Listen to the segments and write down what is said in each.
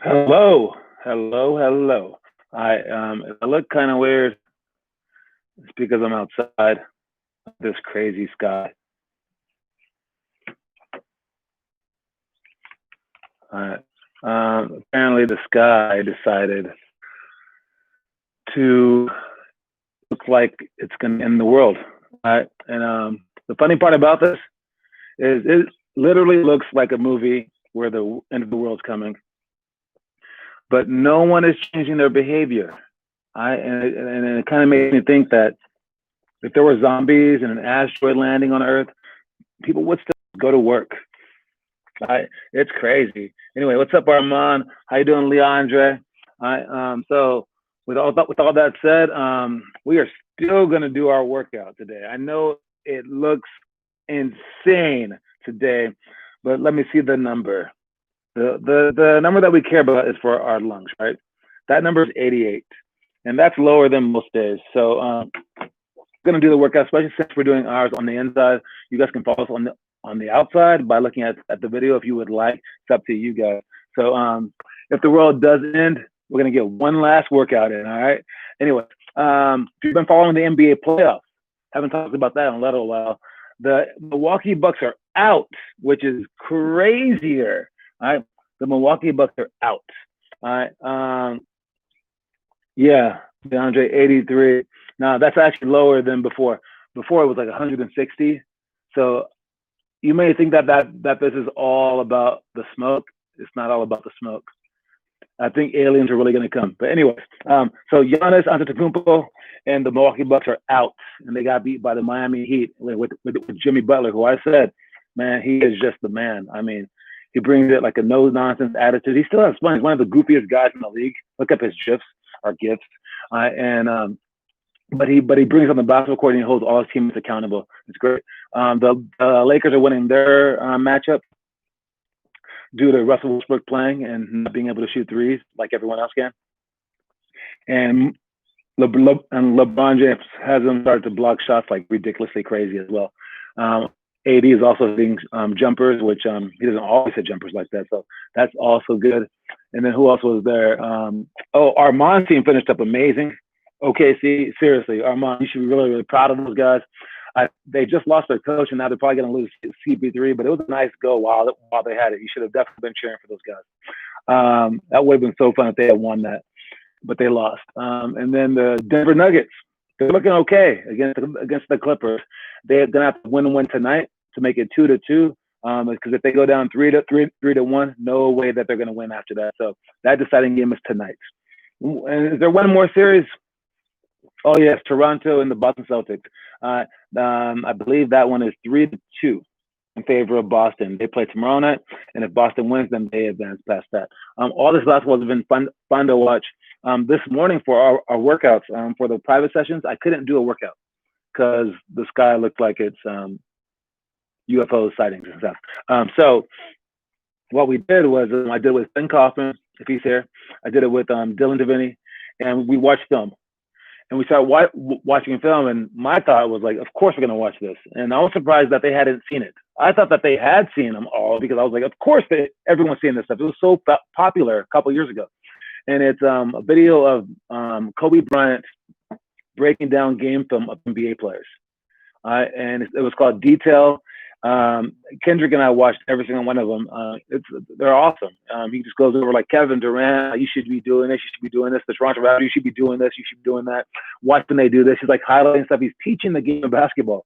Hello, hello, hello. If I look kind of weird, it's because I'm outside this crazy sky. Alright. Apparently, the sky decided to look like it's going to end the world. Alright. And the funny part about this is it literally looks like a movie where the end of the world's coming, but no one is changing their behavior. And it kind of makes me think that if there were zombies and an asteroid landing on Earth, people would still go to work. It's crazy. Anyway, what's up, Armand? How you doing, Leandre? So with all that said, we are still gonna do our workout today. I know it looks insane today, but let me see the number. The number that we care about is for our lungs, right? That number is 88, and that's lower than most days. So going to do the workout, especially since we're doing ours on the inside. You guys can follow us on the outside by looking at the video if you would like. It's up to you guys. So if the world does end, we're going to get one last workout in, all right? Anyway, if you've been following the NBA playoffs, haven't talked about that in a little while. The Milwaukee Bucks are out, which is crazier, all right? The Milwaukee Bucks are out, all right? Yeah, DeAndre 83. Now that's actually lower than before. Before it was like 160. So you may think that this is all about the smoke. It's not all about the smoke. I think aliens are really going to come. But anyway, so Giannis Antetokounmpo and the Milwaukee Bucks are out, and they got beat by the Miami Heat with Jimmy Butler, who I said, man, he is just the man. I mean, he brings it like a no nonsense attitude. He still has fun. He's one of the goofiest guys in the league. Look up his gifs or gifts, but he brings on the basketball court and he holds all his teammates accountable. It's great. The Lakers are winning their matchup due to Russell Westbrook playing and not being able to shoot threes like everyone else can. And LeBron James has them start to block shots like ridiculously crazy as well. AD is also hitting jumpers, which he doesn't always hit jumpers like that. So that's also good. And then who else was there? Armand's team finished up amazing. OKC, seriously, Armand, you should be really, really proud of those guys. They just lost their coach, and now they're probably going to lose CP3, but it was a nice go while they had it. You should have definitely been cheering for those guys. That would have been so fun if they had won that, but they lost. And then the Denver Nuggets, they're looking okay against the Clippers. They're going to have to win tonight to make it 2-2. Because if they go down 3-1, no way that they're going to win after that. So that deciding game is tonight. And is there one more series? Oh yes, Toronto and the Boston Celtics. I believe that one is 3-2 in favor of Boston. They play tomorrow night, and if Boston wins, then they advance past that. All this basketball has been fun to watch. This morning for our workouts, for the private sessions, I couldn't do a workout because the sky looked like it's UFO sightings and stuff. So what we did was I did it with Ben Kaufman, if he's here. I did it with Dylan Deviney, and we watched film. And we started watching film, and my thought was like, of course we're going to watch this. And I was surprised that they hadn't seen it. I thought that they had seen them all because I was like, of course everyone's seeing this stuff. It was so popular a couple of years ago. And it's a video of Kobe Bryant breaking down game film of NBA players. And it was called Detail. Kendrick and I watched every single one of them. They're awesome. He just goes over like Kevin Durant, you should be doing this, you should be doing this. The Toronto Raptors, you should be doing this, you should be doing that. Watch when they do this. He's like highlighting stuff. He's teaching the game of basketball.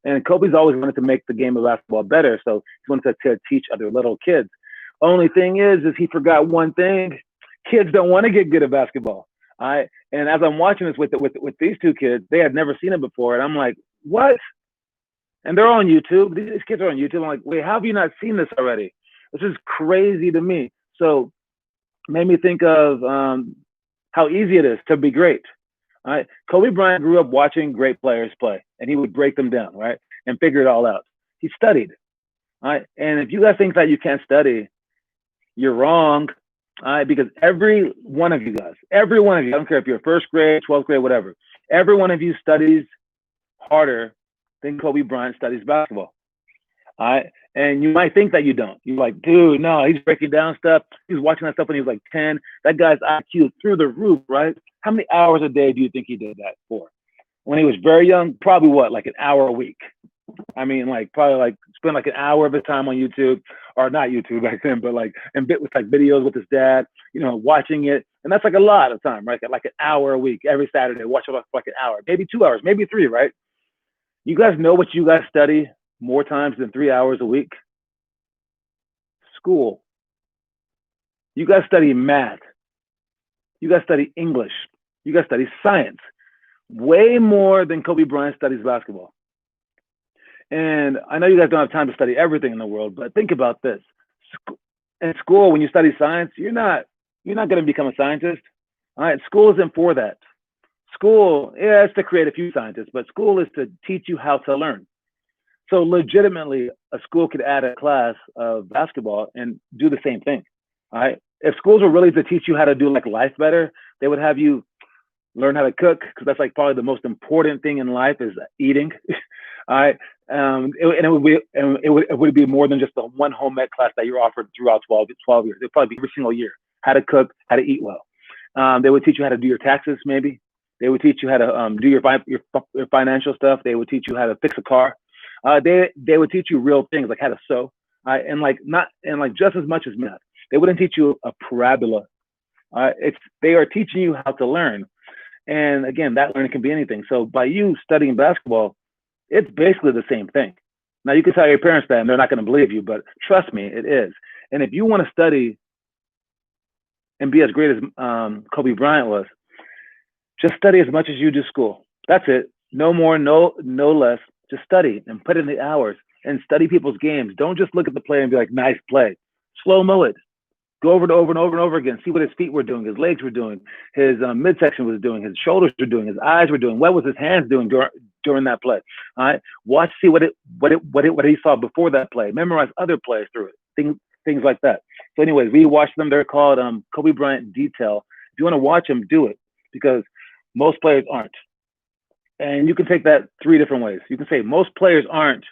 And Kobe's always wanted to make the game of basketball better, so he wanted to teach other little kids. Only thing is he forgot one thing. Kids don't want to get good at basketball. And as I'm watching this with these two kids, they had never seen it before, and I'm like, what? And they're on YouTube. These kids are on YouTube. I'm like, wait, how have you not seen this already? This is crazy to me. So made me think of how easy it is to be great. All right. Kobe Bryant grew up watching great players play, and he would break them down, right, and figure it all out. He studied. All right. And if you guys think that you can't study, you're wrong. All right, because every one of you guys, I don't care if you're first grade, 12th grade, whatever, every one of you studies harder than Kobe Bryant studies basketball. All right. And you might think that you don't. You're like, dude, no, he's breaking down stuff. He's watching that stuff when he was like 10. That guy's IQ through the roof, right? How many hours a day do you think he did that for? When he was very young, probably what, like an hour a week? I mean, like probably like spend like an hour of his time on YouTube, or not YouTube back then, but like and bit with like videos with his dad, watching it, and that's like a lot of time, right? Like an hour a week, every Saturday, watch it for like an hour, maybe 2 hours, maybe three, right? You guys know what you guys study more times than 3 hours a week? School. You guys study math. You guys study English. You guys study science. Way more than Kobe Bryant studies basketball. And I know you guys don't have time to study everything in the world, but think about this. In school, when you study science, you're not going to become a scientist. All right, school isn't for that. School, yeah, it's to create a few scientists, but school is to teach you how to learn. So legitimately, a school could add a class of basketball and do the same thing. All right. If schools were really to teach you how to do like life better, they would have you learn how to cook, because that's like probably the most important thing in life is eating. All right. It would be more than just the one home ec class that you're offered throughout 12 years. It'd probably be every single year, how to cook, how to eat well. They would teach you how to do your taxes, maybe. They would teach you how to do your financial stuff. They would teach you how to fix a car. They would teach you real things like how to sew, and like just as much as math. They wouldn't teach you a parabola. They are teaching you how to learn, and again, that learning can be anything. So by you studying basketball, it's basically the same thing. Now you can tell your parents that, and they're not going to believe you, but trust me, it is. And if you want to study and be as great as Kobe Bryant was, just study as much as you do school. That's it. No more, no less. Just study and put in the hours and study people's games. Don't just look at the play and be like, nice play. Slow-mo it. Go over it over and over and over again. See what his feet were doing, his legs were doing, his midsection was doing, his shoulders were doing, his eyes were doing. What was his hands doing during that play? All right. Watch, see what he saw before that play. Memorize other plays through it. Things like that. So, anyways, we watch them. They're called Kobe Bryant Detail. If you want to watch them, do it, because most players aren't. And you can take that three different ways. You can say most players aren't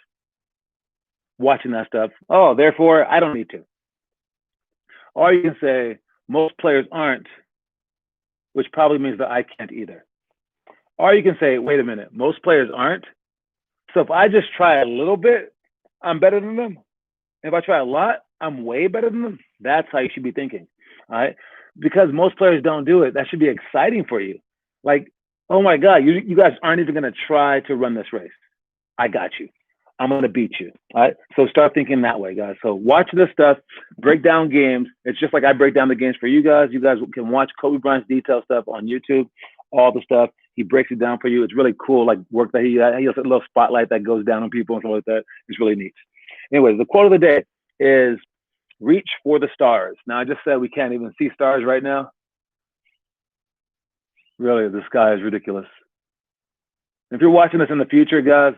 watching that stuff. Oh, therefore, I don't need to. Or you can say most players aren't, which probably means that I can't either. Or you can say, wait a minute, most players aren't. So if I just try a little bit, I'm better than them. If I try a lot, I'm way better than them. That's how you should be thinking. All right. Because most players don't do it. That should be exciting for you. Like, oh my God, you guys aren't even going to try to run this race. I got you. I'm going to beat you. All right. So start thinking that way, guys. So watch this stuff, break down games. It's just like I break down the games for you guys. You guys can watch Kobe Bryant's detail stuff on YouTube, all the stuff. He breaks it down for you. It's really cool, like work that he has a little spotlight that goes down on people and stuff like that. It's really neat. Anyways, the quote of the day is reach for the stars. Now, I just said we can't even see stars right now. Really, the sky is ridiculous. If you're watching this in the future, guys,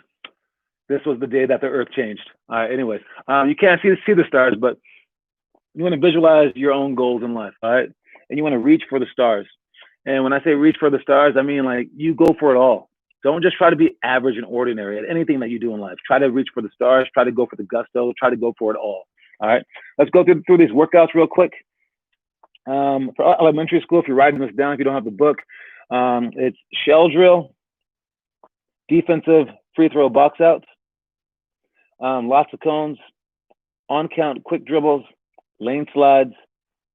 this was the day that the earth changed. All right, anyways, you can't see the stars, but you want to visualize your own goals in life, all right? And you want to reach for the stars. And when I say reach for the stars, I mean like you go for it all. Don't just try to be average and ordinary at anything that you do in life. Try to reach for the stars. Try to go for the gusto. Try to go for it all. All right, let's go through these workouts real quick. For elementary school, if you're writing this down, if you don't have the book, it's shell drill, defensive free throw box outs, lots of cones, on count quick dribbles, lane slides,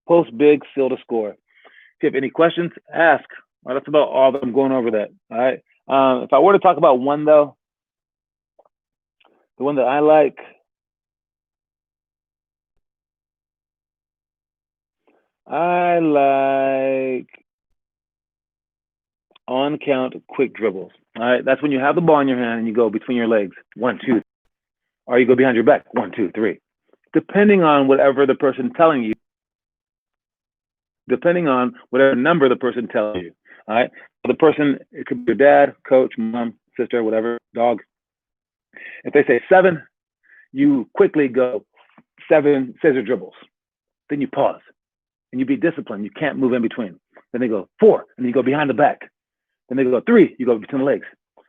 post big, seal to score. If you have any questions, ask. All right, that's about all that I'm going over that. All right. If I were to talk about one though, the one that I like, on count quick dribbles. All right, that's when you have the ball in your hand and you go between your legs, 1, 2, or you go behind your back, 1, 2, 3, depending on whatever the person telling you, depending on whatever number the person tells you. All right, the person, it could be your dad, coach, mom, sister, whatever, dog. If they say 7, you quickly go 7 scissor dribbles. Then you pause and you be disciplined. You can't move in between. Then they go 4, and then you go behind the back. Then they go 3, you go between the legs.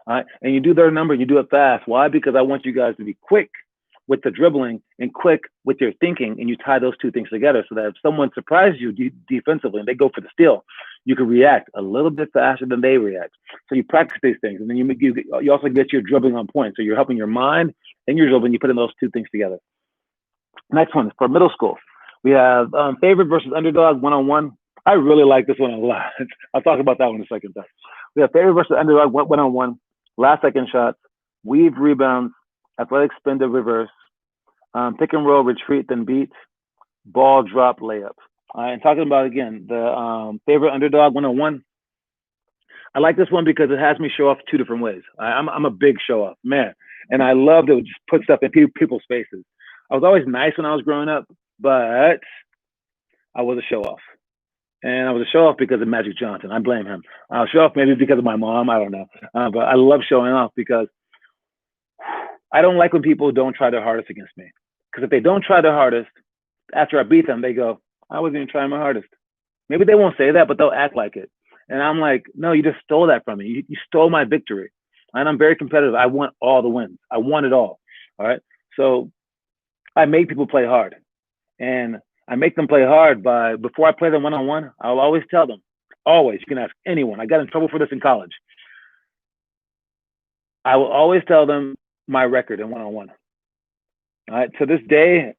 All right, and you do their number, and you do it fast. Why? Because I want you guys to be quick with the dribbling and quick with your thinking, and you tie those two things together so that if someone surprises you defensively and they go for the steal, you can react a little bit faster than they react. So you practice these things, and then you also get your dribbling on point. So you're helping your mind and your dribbling. You put in those two things together. Next one is for middle school. We have favorite versus underdog one-on-one. I really like this one a lot. I'll talk about that one in a second. We have favorite versus underdog one-on-one, last second shots, weave rebounds, athletic spin to reverse, pick and roll, retreat, then beat, ball drop, layup. And talking about, again, the favorite underdog one-on-one, I like this one because it has me show off two different ways. I'm a big show off, man. And I love to just put stuff in people's faces. I was always nice when I was growing up, but I was a show off. And I was a show off because of Magic Johnson. I blame him. I'll show off maybe because of my mom. I don't know. But I love showing off because I don't like when people don't try their hardest against me. Because if they don't try their hardest, after I beat them, they go, I wasn't even trying my hardest. Maybe they won't say that, but they'll act like it. And I'm like, no, you just stole that from me. You stole my victory. And I'm very competitive. I want all the wins. I want it all. All right. So I make people play hard. And I make them play hard by, before I play them one-on-one, I'll always tell them, always, you can ask anyone. I got in trouble for this in college. I will always tell them my record in one-on-one. All right. To this day,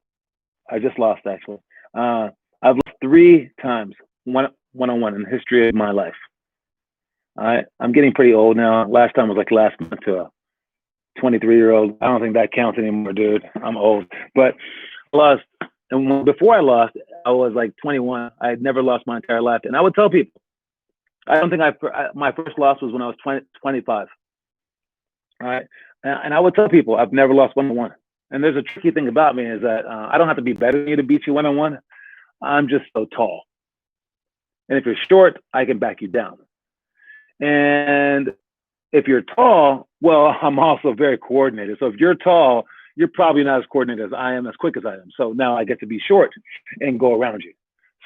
I just lost, actually. I've lost 3 times one-on-one in the history of my life. All right. I'm getting pretty old now. Last time was like last month to a 23-year-old. I don't think that counts anymore, dude. I'm old. But I lost. And before I lost, I was like 21. I had never lost my entire life. And I would tell people, I don't think my first loss was when I was 25. All right. And I would tell people I've never lost one-on-one. And there's a tricky thing about me is that I don't have to be better than you to beat you one-on-one. I'm just so tall. And if you're short, I can back you down. And if you're tall, well, I'm also very coordinated. So if you're tall, you're probably not as coordinated as I am, as quick as I am. So now I get to be short and go around you.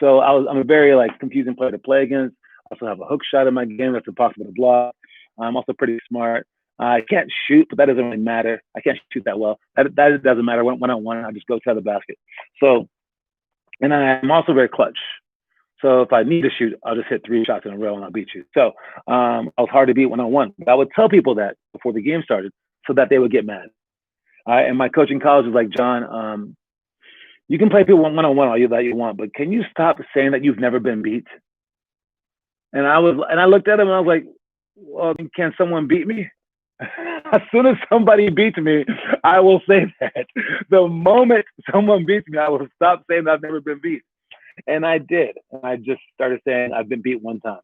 So I'm a very confusing player to play against. I also have a hook shot in my game that's impossible to block. I'm also pretty smart. I can't shoot, but that doesn't really matter. I can't shoot that well. That doesn't matter. One-on-one, I just go to the basket. So, and I'm also very clutch. So if I need to shoot, I'll just hit 3 shots in a row and I'll beat you. So I was hard to beat one-on-one. But I would tell people that before the game started so that they would get mad. And my coach in college was like, John, you can play people one-on-one all that you want, but can you stop saying that you've never been beat? And I looked at him and I was like, well, can someone beat me? As soon as somebody beats me, I will say that. The moment someone beats me, I will stop saying that I've never been beat. And I did. And I just started saying I've been beat one time.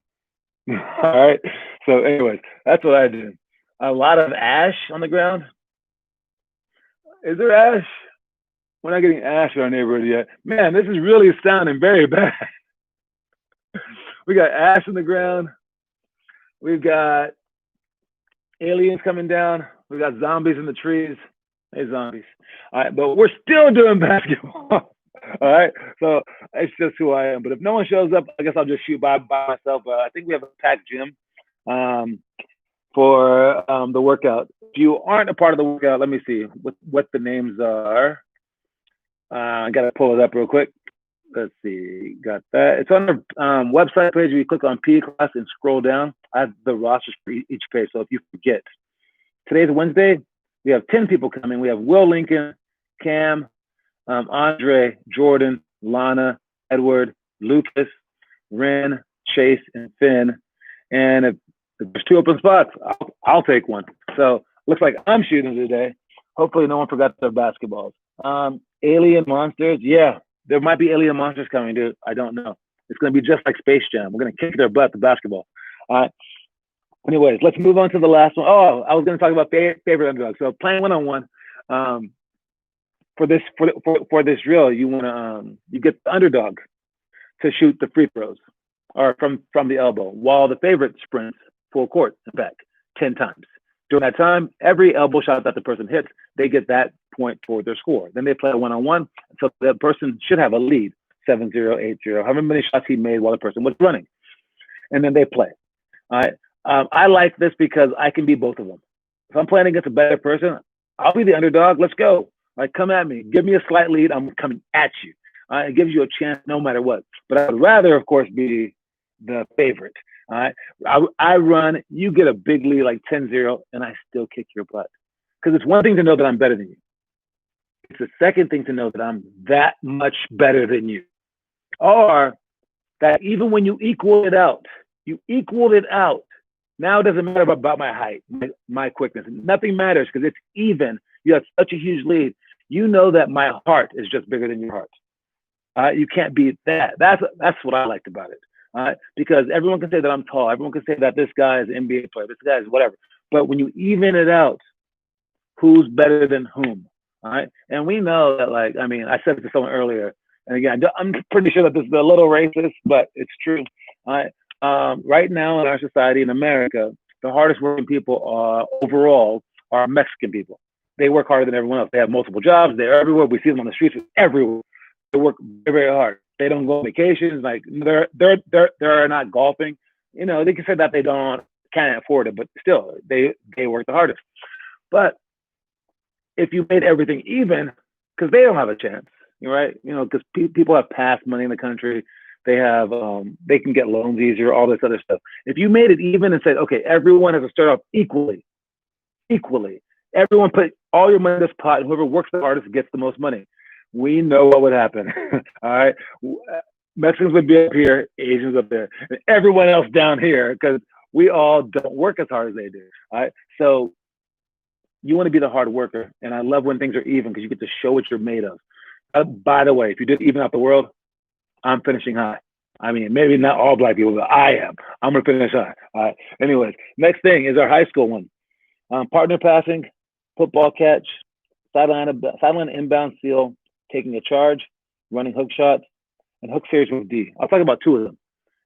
All right. So anyways, that's what I did. A lot of ash on the ground. Is there ash? We're not getting ash in our neighborhood yet. Man, this is really sounding very bad. We got ash on the ground. We've got aliens coming down. We got zombies in the trees. Hey, zombies. All right, but we're still doing basketball. All right, so it's just who I am. But if no one shows up, I guess I'll just shoot by myself. I think we have a packed gym for the workout. If you aren't a part of the workout, let me see what the names are. I got to pull it up real quick. Let's see. Got that. It's on the website page. You click on P class and scroll down. I have the rosters for each page. So if you forget, today's Wednesday. We have 10 people coming. We have Will Lincoln, Cam, Andre, Jordan, Lana, Edward, Lucas, Ren, Chase, and Finn. And if there's 2 open spots, I'll take one. So looks like I'm shooting today. Hopefully no one forgot their basketballs. Alien monsters. Yeah, there might be alien monsters coming, dude. I don't know. It's going to be just like Space Jam. We're going to kick their butt to basketball. All right. Anyways, let's move on to the last one. Oh, I was going to talk about favorite underdogs. So playing one-on-one. For this drill, you want to you get the underdog to shoot the free throws or from the elbow, while the favorite sprints full court, in fact, 10 times. During that time, every elbow shot that the person hits, they get that point toward their score. Then they play a one-on-one, so the person should have a lead, 7-0, 8-0, however many shots he made while the person was running. And then they play. All right. I like this because I can be both of them. If I'm playing against a better person, I'll be the underdog. Let's go. Like, come at me. Give me a slight lead. I'm coming at you. It gives you a chance no matter what. But I would rather, of course, be the favorite. All right. I run, you get a big lead like 10-0, and I still kick your butt. Because it's one thing to know that I'm better than you. It's the second thing to know that I'm that much better than you. Or that even when you equal it out, you equaled it out. Now it doesn't matter about my height, my quickness. Nothing matters because it's even. You have such a huge lead. You know that my heart is just bigger than your heart. You can't beat that. That's what I liked about it. Because everyone can say that I'm tall. Everyone can say that this guy is an NBA player. This guy is whatever. But when you even it out, who's better than whom? All right. And we know that, like, I mean, I said it to someone earlier, and again, I'm pretty sure that this is a little racist, but it's true. All right. Right now in our society in America, the hardest working people overall are Mexican people. They work harder than everyone else. They have multiple jobs. They're everywhere. We see them on the streets everywhere. They work very, very hard. They don't go on vacations. Like they're not golfing. You know, they can say that they can't afford it, but still they work the hardest. But if you made everything even, because they don't have a chance, right? You know, because people have past money in the country. They have, they can get loans easier, all this other stuff. If you made it even and said, okay, everyone has to start off equally, everyone put all your money in this pot, and whoever works the hardest gets the most money. We know what would happen. All right. Mexicans would be up here, Asians up there, and everyone else down here, because we all don't work as hard as they do. All right. So you want to be the hard worker. And I love when things are even because you get to show what you're made of. By the way, if you did even out the world, I'm finishing high. I mean, maybe not all black people, but I am. I'm going to finish high. All right. Anyways, next thing is our high school one. Partner passing, football catch, sideline inbound seal, taking a charge, running hook shots, and hook series with D. I'll talk about two of them.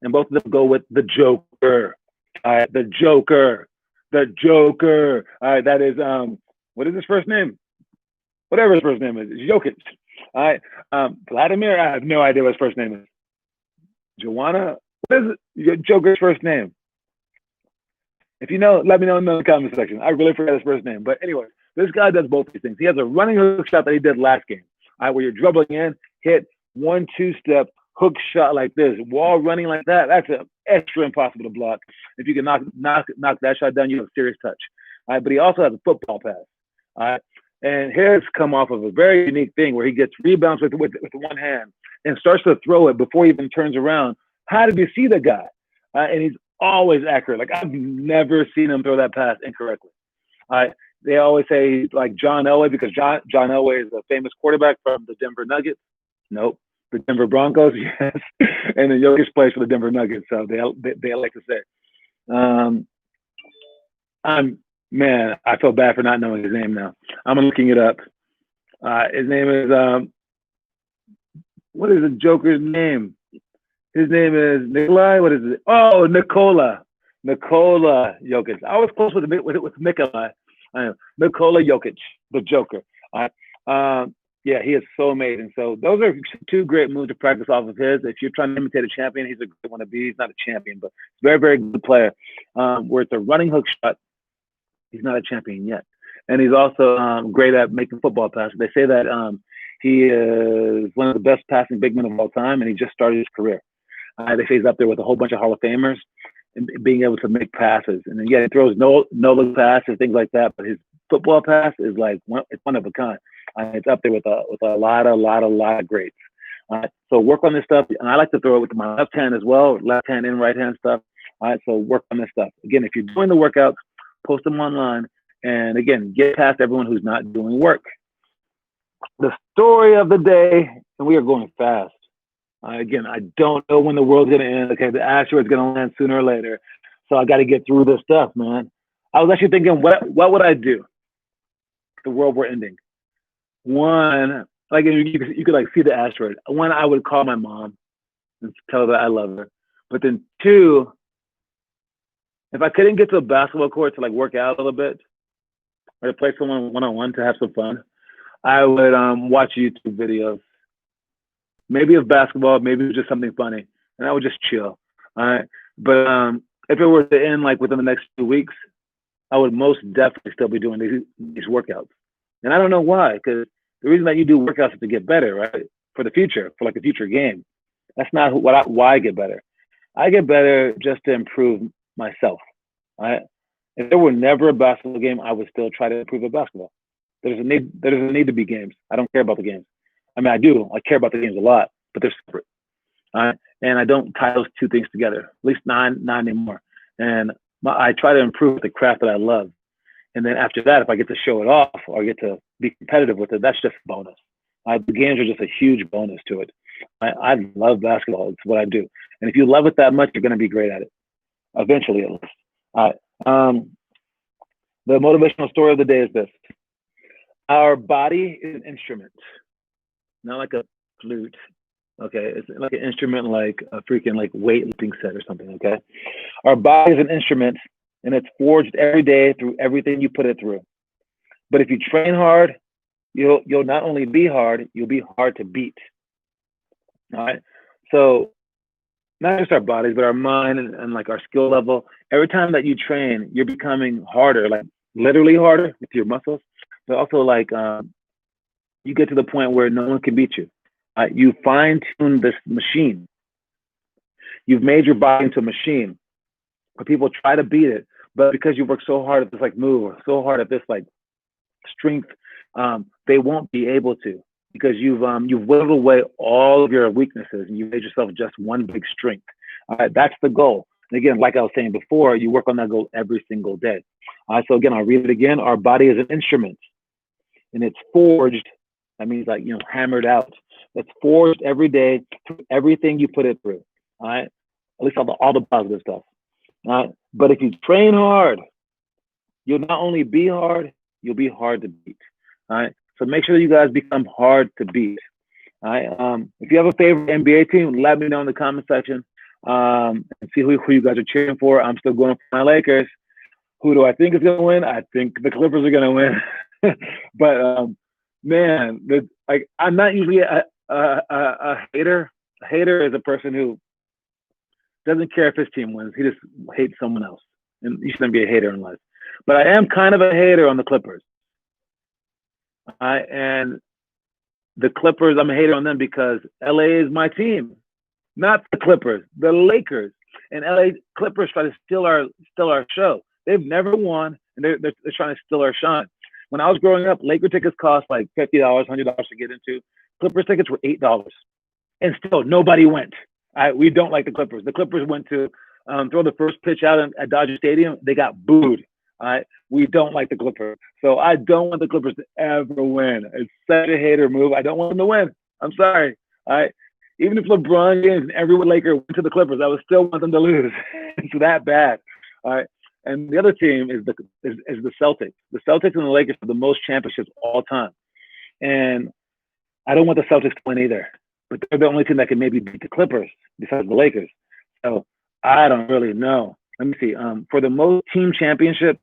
And both of them go with the Joker. All right, the Joker. All right, that is, what is his first name? Whatever his first name is. It's Jokic. All right. Vladimir, I have no idea what his first name is. Joanna? What is it? Joker's first name? If you know, let me know in the comment section. I really forgot his first name. But anyway, this guy does both these things. He has a running hook shot that he did last game. All right, where you're dribbling in, hit 1-2 step, hook shot like this, wall running like that. That's an extra impossible to block. If you can knock that shot down, you have a serious touch. All right, but he also has a football pass. All right. And here's come off of a very unique thing where he gets rebounds with one hand and starts to throw it before he even turns around. How did you see the guy? And he's always accurate. Like, I've never seen him throw that pass incorrectly. They always say he's like John Elway because John Elway is a famous quarterback from the Denver Nuggets. Nope. The Denver Broncos, yes. And then Jokic plays for the Denver Nuggets, so they like to say. Man, I feel bad for not knowing his name now. I'm looking it up. His name is, what is the Joker's name? His name is Nikolai. What is it? Oh, Nikola Jokic. I was close with Nikolai. Nikola Jokic, the Joker. Yeah, he is so amazing. So those are two great moves to practice off of his. If you're trying to imitate a champion, he's a good one to be. He's not a champion, but he's a very, very good player. Where it's a running hook shot, he's not a champion yet. And he's also great at making football passes. They say that he is one of the best passing big men of all time, and he just started his career. They say he's up there with a whole bunch of Hall of Famers and being able to make passes. And then, yeah, he throws no-look passes, things like that. But his football pass is like it's one of a kind. It's up there with a lot of greats. So work on this stuff. And I like to throw it with my left hand as well, left hand and right hand stuff. All right, so work on this stuff. Again, if you're doing the workouts, post them online. And again, get past everyone who's not doing work. The story of the day, and we are going fast. Again, I don't know when the world's going to end. Okay, the asteroid's going to land sooner or later. So I got to get through this stuff, man. I was actually thinking, what would I do if the world were ending? One, like you could like see the asteroid. One, I would call my mom and tell her that I love her. But then two, if I couldn't get to a basketball court to like work out a little bit or to play someone one-on-one to have some fun, I would watch YouTube videos. Maybe of basketball, maybe it was just something funny, and I would just chill. All right. But if it were to end like within the next 2 weeks, I would most definitely still be doing these workouts. And I don't know why, because The reason that you do workouts is to get better, right? For the future, for like a future game. That's not why I get better. I get better just to improve myself. Right? If there were never a basketball game, I would still try to improve at basketball. There's a need. There's a need to be games. I don't care about the games. I mean, I do. I care about the games a lot, but they're separate. And I don't tie those two things together. At least not anymore. And I try to improve the craft that I love. And then after that, if I get to show it off or get to be competitive with it, that's just a bonus. The games are just a huge bonus to it. I love basketball. It's what I do. And if you love it that much, you're going to be great at it. Eventually, at least. All right. The motivational story of the day is this. Our body is an instrument, not like a flute. Okay, it's like an instrument, like a freaking like weightlifting set or something. Okay, our body is an instrument, and it's forged every day through everything you put it through. But if you train hard, you'll not only be hard, you'll be hard to beat. All right, so not just our bodies, but our mind and like our skill level. Every time that you train, you're becoming harder, like literally harder with your muscles, but also like you get to the point where no one can beat you. You fine-tune this machine. You've made your body into a machine. But people try to beat it, but because you work so hard at this like move, or so hard at this like strength, they won't be able to, because you've whittled away all of your weaknesses and you made yourself just one big strength. That's the goal. And again, like I was saying before, you work on that goal every single day. So again, I'll read it again. Our body is an instrument, and it's forged. That means like, hammered out. It's forged every day through everything you put it through. All right, at least all the positive stuff. All right, but if you train hard, you'll not only be hard, you'll be hard to beat. All right, so make sure that you guys become hard to beat. All right, if you have a favorite NBA team, let me know in the comment section. And see who you guys are cheering for. I'm still going for my Lakers. Who do I think is going to win? I think the Clippers are going to win. But man, I'm not usually a hater. A hater is a person who doesn't care if his team wins. He just hates someone else. And you shouldn't be a hater in life. But I am kind of a hater on the Clippers. And the Clippers, I'm a hater on them because LA is my team. Not the Clippers, the Lakers. And LA Clippers try to steal our show. They've never won, and they're trying to steal our shine. When I was growing up, Laker tickets cost like $50, $100 to get into. Clippers tickets were $8, and still nobody went. We don't like the Clippers. The Clippers went to throw the first pitch out at Dodger Stadium. They got booed. We don't like the Clippers, so I don't want the Clippers to ever win. It's such a hater move. I don't want them to win. I'm sorry. Even if LeBron James and every Laker went to the Clippers, I would still want them to lose. It's that bad. And the other team is the Celtics. The Celtics and the Lakers have the most championships all time. And I don't want the Celtics to win either. But they're the only team that can maybe beat the Clippers besides the Lakers. So I don't really know. Let me see. For the most team championships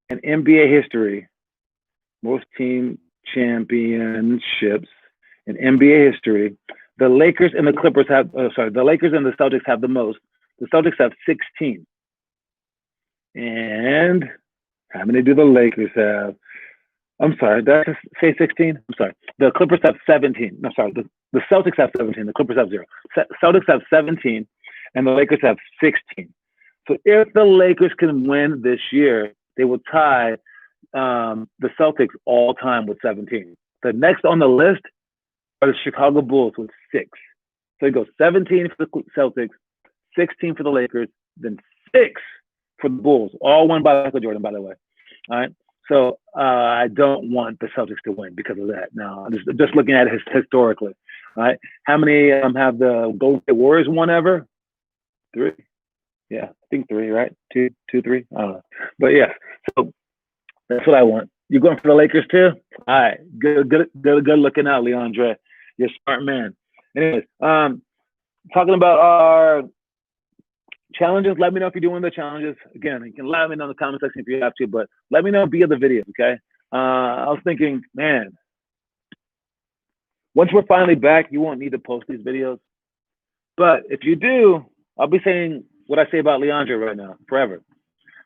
in NBA history, most team championships in NBA history, the Lakers and the Clippers have, the Lakers and the Celtics have the most. The Celtics have 16. And how many do the Lakers have? I'm sorry, did I just say 16? I'm sorry. The Clippers have 17. No, sorry. The Celtics have 17. The Clippers have 0. Celtics have 17, and the Lakers have 16. So if the Lakers can win this year, they will tie the Celtics all time with 17. The next on the list are the Chicago Bulls with 6. So it goes 17 for the Celtics, 16 for the Lakers, then 6 for the Bulls, all won by Michael Jordan, by the way. All right. So I don't want the Celtics to win because of that. Now, just looking at it historically. All right. How many have the Golden State Warriors won ever? 3. Yeah, I think 3, right? 2, 3. I don't know. But yeah, so that's what I want. You going for the Lakers too? All right. Good looking out, Leandre. You're a smart man. Anyways, talking about our challenges, let me know if you're doing the challenges. Again, you can let me know in the comment section if you have to, but let me know via the video, okay? I was thinking, man, once we're finally back, you won't need to post these videos. But if you do, I'll be saying what I say about Leandre right now, forever.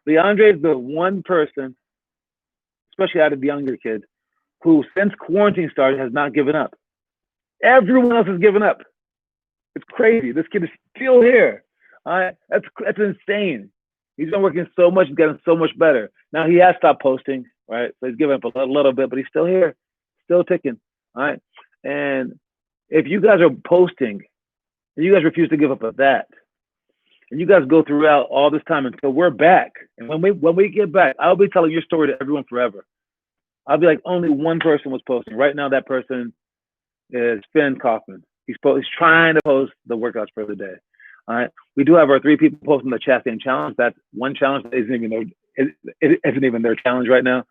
Leandre is the one person, especially out of the younger kids, who since quarantine started has not given up. Everyone else has given up. It's crazy. This kid is still here. All right, that's insane. He's been working so much, getting so much better. Now he has stopped posting, right? So he's given up a little bit, but he's still here, still ticking. All right. And if you guys are posting, and you guys refuse to give up at that, and you guys go throughout all this time until we're back, and when we get back, I'll be telling your story to everyone forever. I'll be like, only one person was posting. Right now, that person is Finn Kaufman. He's trying to post the workouts for the day. All right. We do have our 3 people posting the Chastain challenge. That's one challenge that isn't even their challenge right now.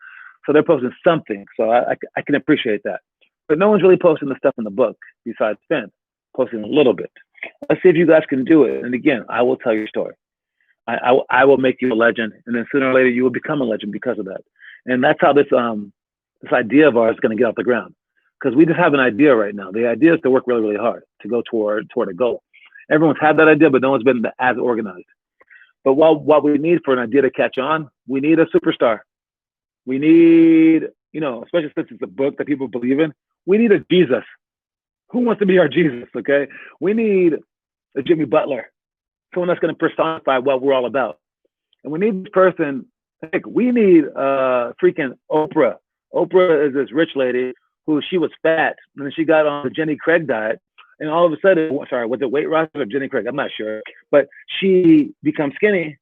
So they're posting something. So I can appreciate that. But no one's really posting the stuff in the book besides Finn, posting a little bit. Let's see if you guys can do it. And again, I will tell your story. I will make you a legend, and then sooner or later you will become a legend because of that. And that's how this idea of ours is going to get off the ground. Because we just have an idea right now. The idea is to work really, really hard to go toward a goal. Everyone's had that idea, but no one's been as organized. But what we need for an idea to catch on, we need a superstar. We need, especially since it's a book that people believe in, we need a Jesus. Who wants to be our Jesus, okay? We need a Jimmy Butler, someone that's going to personify what we're all about. And we need this person, we need freaking Oprah. Oprah is this rich lady who she was fat, and then she got on the Jenny Craig diet, and all of a sudden, was it Weight Watchers or Jenny Craig? I'm not sure, but she becomes skinny,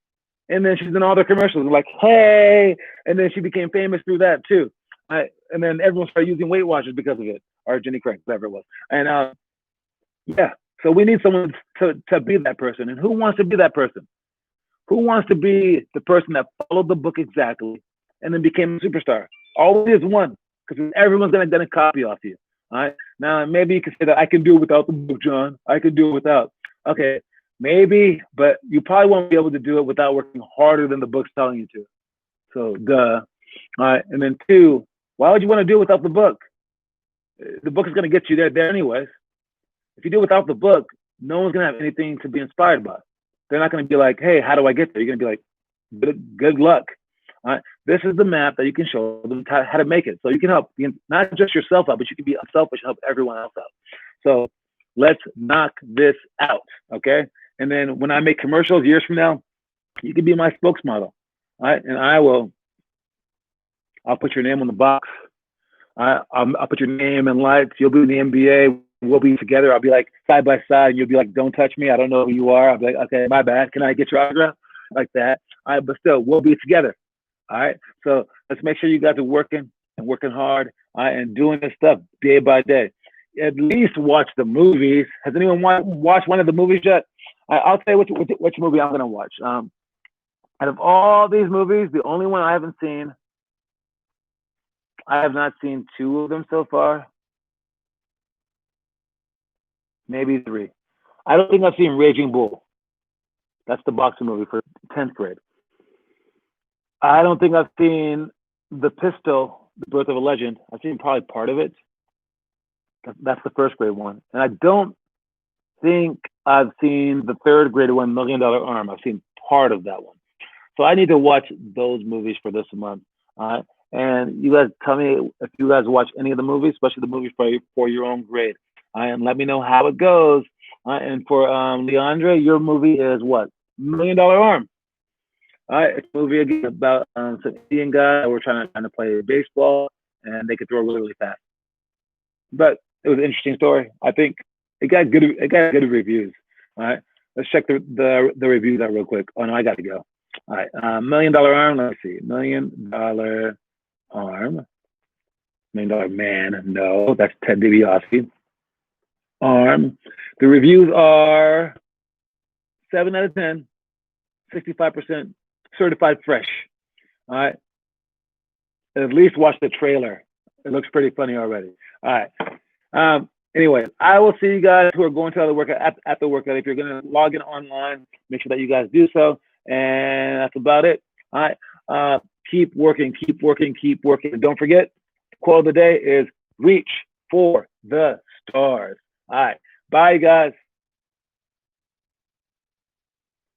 and then she's in all the commercials, like, hey, and then she became famous through that too. And then everyone started using Weight Watchers because of it, or Jenny Craig, whatever it was. And yeah, so we need someone to be that person. And who wants to be that person? Who wants to be the person that followed the book exactly and then became a superstar? Always one. Because everyone's gonna copy off you. All right. Now maybe you can say that I can do it without the book, John. I can do it without. Okay, maybe, but you probably won't be able to do it without working harder than the book's telling you to. So duh. All right. And then 2, why would you want to do it without the book? The book is gonna get you there anyways. If you do it without the book, no one's gonna have anything to be inspired by. They're not gonna be like, hey, how do I get there? You're gonna be like, good luck. All right. This is the map that you can show them how to make it. So you can help not just yourself out, but you can be unselfish and help everyone else out. So let's knock this out, okay? And then when I make commercials years from now, you can be my spokesmodel, all right? And I'll put your name on the box. I'll put your name in lights. You'll be in the NBA. We'll be together. I'll be like side by side. And you'll be like, don't touch me. I don't know who you are. I'll be like, okay, my bad. Can I get your autograph? Like that. All right, but still, we'll be together. All right, so let's make sure you guys are working hard, and doing this stuff day by day. At least watch the movies. Has anyone watched one of the movies yet? I'll tell you which movie I'm going to watch. Out of all these movies, the only one I haven't seen, I have not seen 2 of them so far. Maybe 3. I don't think I've seen Raging Bull. That's the boxing movie for 10th grade. I don't think I've seen The Pistol, The Birth of a Legend. I've seen probably part of it. That's the 1st grade one. And I don't think I've seen the 3rd grade one, $1 Million Arm. I've seen part of that one. So I need to watch those movies for this month. All right. And you guys tell me if you guys watch any of the movies, especially the movies for your own grade. And let me know how it goes. And for Leandra, your movie is what? $1 Million Arm. All right, it's a movie again about some Indian guy who were trying to play baseball, and they could throw really, really fast. But it was an interesting story. I think it got good reviews. All right, let's check the reviews out real quick. Oh no, I got to go. All right, $1 Million Arm. Let's see, $1 Million Arm, $1 Million Man. No, that's Ted DiBiase. Arm. The reviews are 7 out of 10, 65%. Certified fresh. All right. At least watch the trailer. It looks pretty funny already. All right. Anyway, I will see you guys who are going to the workout at the workout. If you're going to log in online, make sure that you guys do so. And that's about it. All right. Keep working. And don't forget, quote of the day is reach for the stars. All right. Bye, guys.